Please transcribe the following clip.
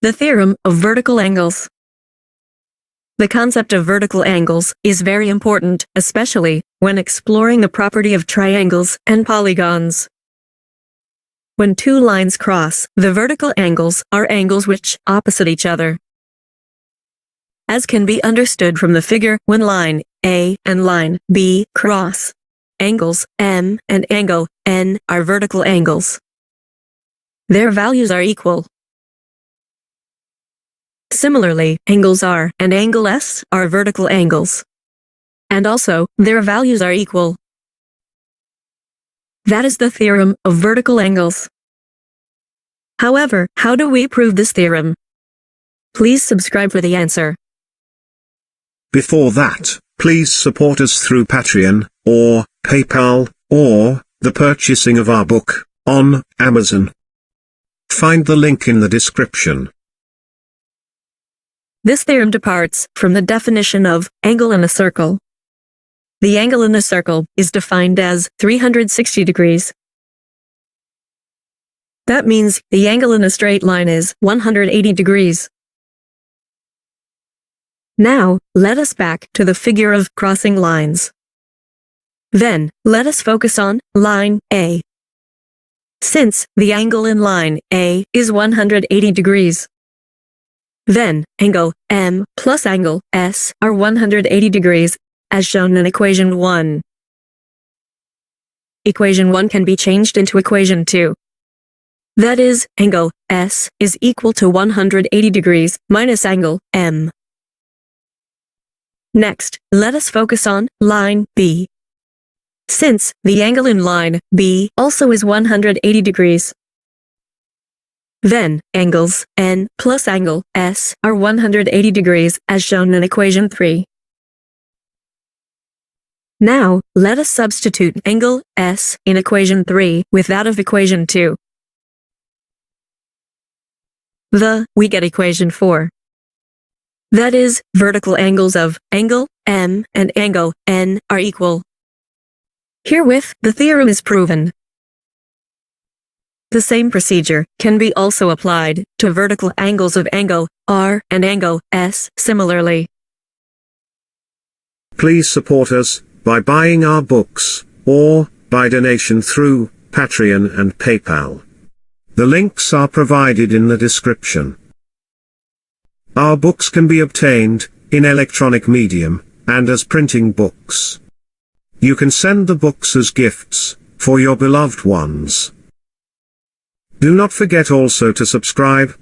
The theorem of vertical angles. The concept of vertical angles is very important, especially when exploring the property of triangles and polygons. When two lines cross, the vertical angles are angles which opposite each other. As can be understood from the figure, when line A and line B cross, angles M and angle N are vertical angles. Their values are equal. Similarly, angles R and angle S are vertical angles. And also, their values are equal. That is the theorem of vertical angles. However, how do we prove this theorem? Please subscribe for the answer. Before that, please support us through Patreon, or PayPal, or the purchasing of our book on Amazon. Find the link in the description. This theorem departs from the definition of angle in a circle. The angle in a circle is defined as 360 degrees. That means the angle in a straight line is 180 degrees. Now, let us back to the figure of crossing lines. Then, let us focus on line A. Since the angle in line A is 180 degrees, then angle M plus angle S are 180 degrees, as shown in equation 1. Equation 1 can be changed into equation 2. That is, angle S is equal to 180 degrees minus angle M. Next, let us focus on line B. Since the angle in line B also is 180 degrees, then angles N plus angle S are 180 degrees, as shown in equation 3. Now, let us substitute angle S in equation 3 with that of equation 2. We get equation 4. That is, vertical angles of angle M and angle N are equal. Herewith, the theorem is proven. The same procedure can be also applied to vertical angles of angle R and angle S similarly. Please support us by buying our books, or by donation through Patreon and PayPal. The links are provided in the description. Our books can be obtained in electronic medium and as printing books. You can send the books as gifts for your beloved ones. Do not forget also to subscribe